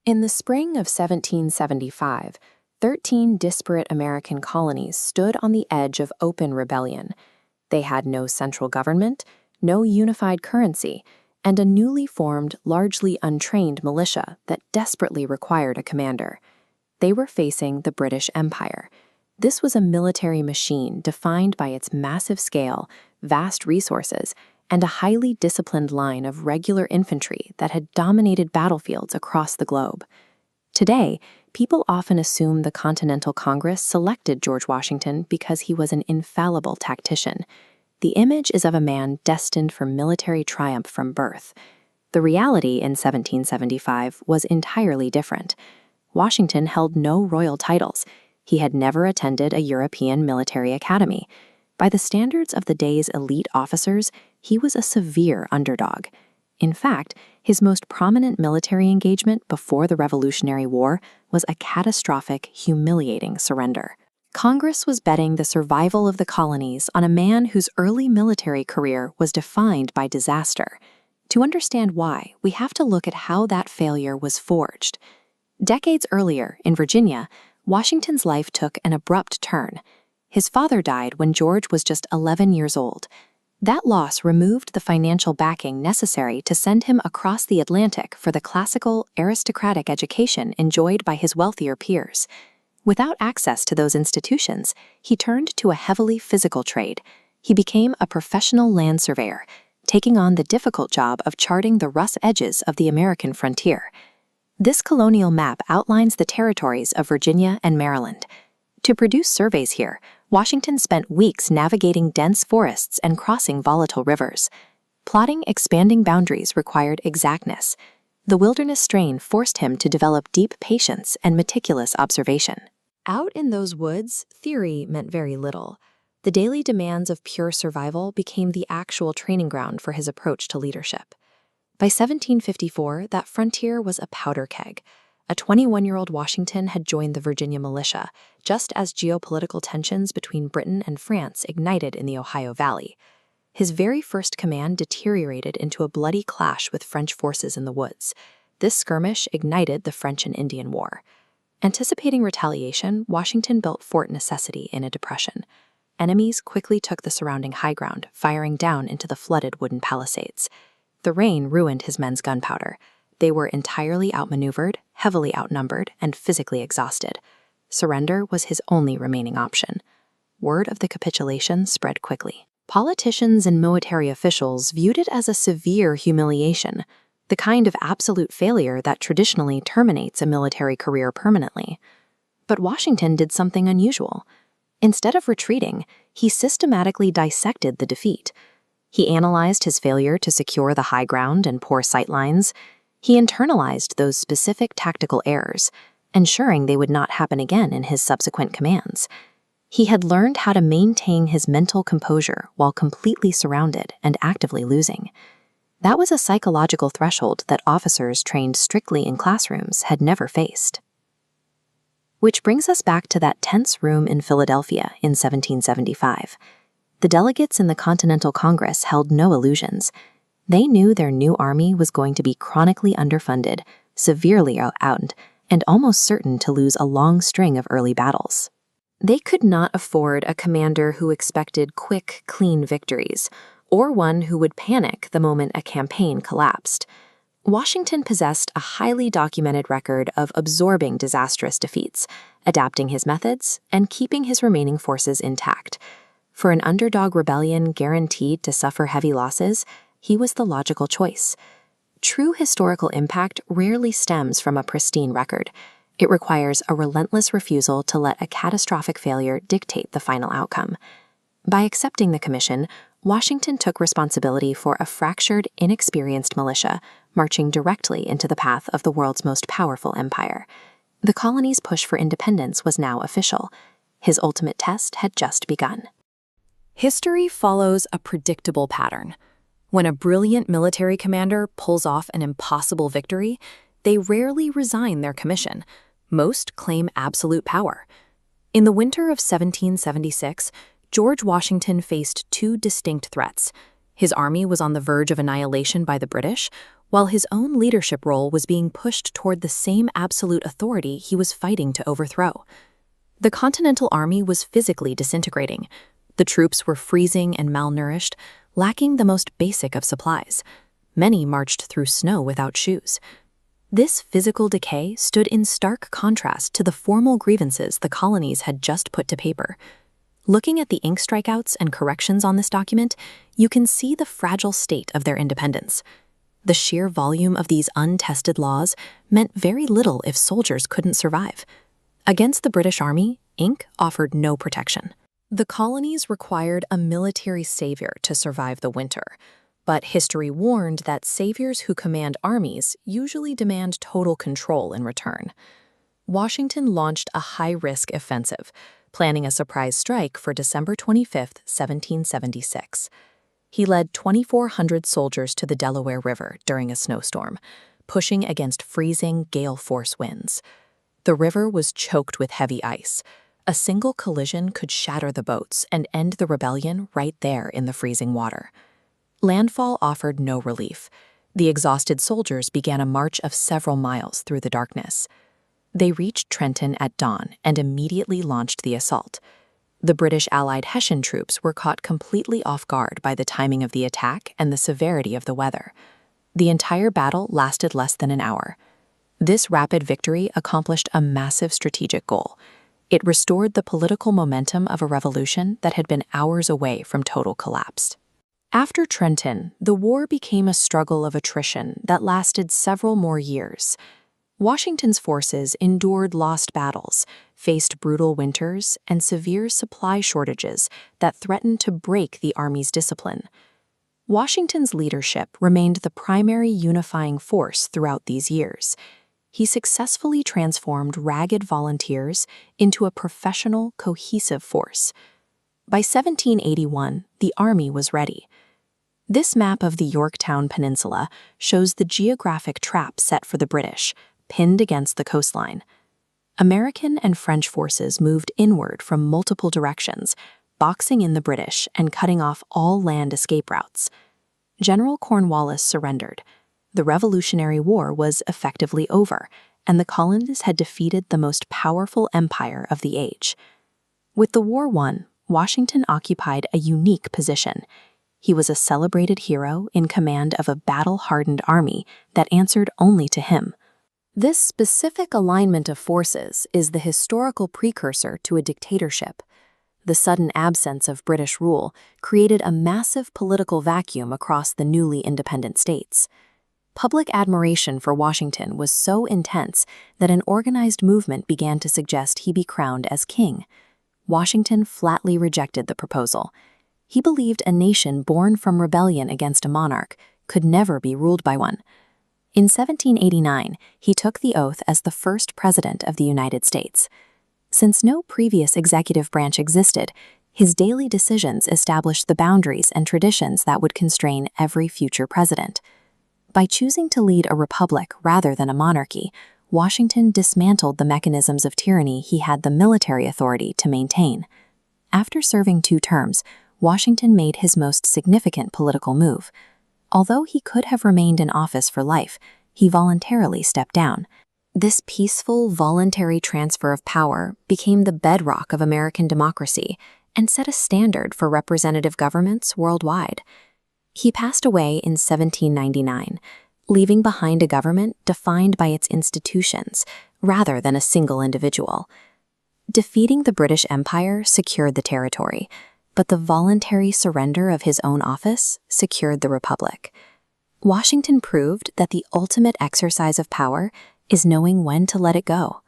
In the spring of 1775, 13 disparate American colonies stood on the edge of open rebellion. They had no central government, no unified currency, and a newly formed, largely untrained militia that desperately required a commander. They were facing the British Empire. This was a military machine defined by its massive scale, vast resources, and a highly disciplined line of regular infantry that had dominated battlefields across the globe. Today, people often assume the Continental Congress selected George Washington because he was an infallible tactician. The image is of a man destined for military triumph from birth. The reality in 1775 was entirely different. Washington held no royal titles. He had never attended a European military academy. By the standards of the day's elite officers, he was a severe underdog. In fact, his most prominent military engagement before the Revolutionary War was a catastrophic, humiliating surrender. Congress was betting the survival of the colonies on a man whose early military career was defined by disaster. To understand why, we have to look at how that failure was forged. Decades earlier, in Virginia, Washington's life took an abrupt turn. His father died when George was just 11 years old. That loss removed the financial backing necessary to send him across the Atlantic for the classical, aristocratic education enjoyed by his wealthier peers. Without access to those institutions, he turned to a heavily physical trade. He became a professional land surveyor, taking on the difficult job of charting the rough edges of the American frontier. This colonial map outlines the territories of Virginia and Maryland. To produce surveys here, Washington spent weeks navigating dense forests and crossing volatile rivers. Plotting expanding boundaries required exactness. The wilderness strain forced him to develop deep patience and meticulous observation. Out in those woods, theory meant very little. The daily demands of pure survival became the actual training ground for his approach to leadership. By 1754, that frontier was a powder keg. A 21-year-old Washington had joined the Virginia militia, just as geopolitical tensions between Britain and France ignited in the Ohio Valley. His very first command deteriorated into a bloody clash with French forces in the woods. This skirmish ignited the French and Indian War. Anticipating retaliation, Washington built Fort Necessity in a depression. Enemies quickly took the surrounding high ground, firing down into the flooded wooden palisades. The rain ruined his men's gunpowder. They were entirely outmaneuvered, heavily outnumbered, and physically exhausted. Surrender was his only remaining option. Word of the capitulation spread quickly. Politicians and military officials viewed it as a severe humiliation, the kind of absolute failure that traditionally terminates a military career permanently. But Washington did something unusual. Instead of retreating, he systematically dissected the defeat. He analyzed his failure to secure the high ground and poor sightlines. He internalized those specific tactical errors, ensuring they would not happen again in his subsequent commands. He had learned how to maintain his mental composure while completely surrounded and actively losing. That was a psychological threshold that officers trained strictly in classrooms had never faced. Which brings us back to that tense room in Philadelphia in 1775. The delegates in the Continental Congress held no illusions. They knew their new army was going to be chronically underfunded, severely outgunned, and almost certain to lose a long string of early battles. They could not afford a commander who expected quick, clean victories, or one who would panic the moment a campaign collapsed. Washington possessed a highly documented record of absorbing disastrous defeats, adapting his methods, and keeping his remaining forces intact. For an underdog rebellion guaranteed to suffer heavy losses, he was the logical choice. True historical impact rarely stems from a pristine record. It requires a relentless refusal to let a catastrophic failure dictate the final outcome. By accepting the commission, Washington took responsibility for a fractured, inexperienced militia marching directly into the path of the world's most powerful empire. The colony's push for independence was now official. His ultimate test had just begun. History follows a predictable pattern. When a brilliant military commander pulls off an impossible victory, they rarely resign their commission. Most claim absolute power. In the winter of 1776, George Washington faced two distinct threats. His army was on the verge of annihilation by the British, while his own leadership role was being pushed toward the same absolute authority he was fighting to overthrow. The Continental Army was physically disintegrating. The troops were freezing and malnourished, lacking the most basic of supplies. Many marched through snow without shoes. This physical decay stood in stark contrast to the formal grievances the colonies had just put to paper. Looking at the ink strikeouts and corrections on this document, you can see the fragile state of their independence. The sheer volume of these untested laws meant very little if soldiers couldn't survive. Against the British Army, ink offered no protection. The colonies required a military savior to survive the winter, but history warned that saviors who command armies usually demand total control in return. Washington launched a high-risk offensive, planning a surprise strike for December 25, 1776. He led 2,400 soldiers to the Delaware River during a snowstorm, pushing against freezing gale-force winds. The river was choked with heavy ice. A single collision could shatter the boats and end the rebellion right there in the freezing water. Landfall offered no relief. The exhausted soldiers began a march of several miles through the darkness. They reached Trenton at dawn and immediately launched the assault. The British Allied Hessian troops were caught completely off guard by the timing of the attack and the severity of the weather. The entire battle lasted less than an hour. This rapid victory accomplished a massive strategic goal. It restored the political momentum of a revolution that had been hours away from total collapse. After Trenton, the war became a struggle of attrition that lasted several more years. Washington's forces endured lost battles, faced brutal winters, and severe supply shortages that threatened to break the Army's discipline. Washington's leadership remained the primary unifying force throughout these years. He successfully transformed ragged volunteers into a professional, cohesive force. By 1781, the Army was ready. This map of the Yorktown Peninsula shows the geographic trap set for the British, pinned against the coastline. American and French forces moved inward from multiple directions, boxing in the British and cutting off all land escape routes. General Cornwallis surrendered. The Revolutionary War was effectively over, and the colonies had defeated the most powerful empire of the age. With the war won, Washington occupied a unique position. He was a celebrated hero in command of a battle-hardened army that answered only to him. This specific alignment of forces is the historical precursor to a dictatorship. The sudden absence of British rule created a massive political vacuum across the newly independent states. Public admiration for Washington was so intense that an organized movement began to suggest he be crowned as king. Washington flatly rejected the proposal. He believed a nation born from rebellion against a monarch could never be ruled by one. In 1789, he took the oath as the first president of the United States. Since no previous executive branch existed, his daily decisions established the boundaries and traditions that would constrain every future president. By choosing to lead a republic rather than a monarchy, Washington dismantled the mechanisms of tyranny he had the military authority to maintain. After serving 2 terms, Washington made his most significant political move. Although he could have remained in office for life, he voluntarily stepped down. This peaceful, voluntary transfer of power became the bedrock of American democracy and set a standard for representative governments worldwide. He passed away in 1799, leaving behind a government defined by its institutions rather than a single individual. Defeating the British Empire secured the territory, but the voluntary surrender of his own office secured the republic. Washington proved that the ultimate exercise of power is knowing when to let it go.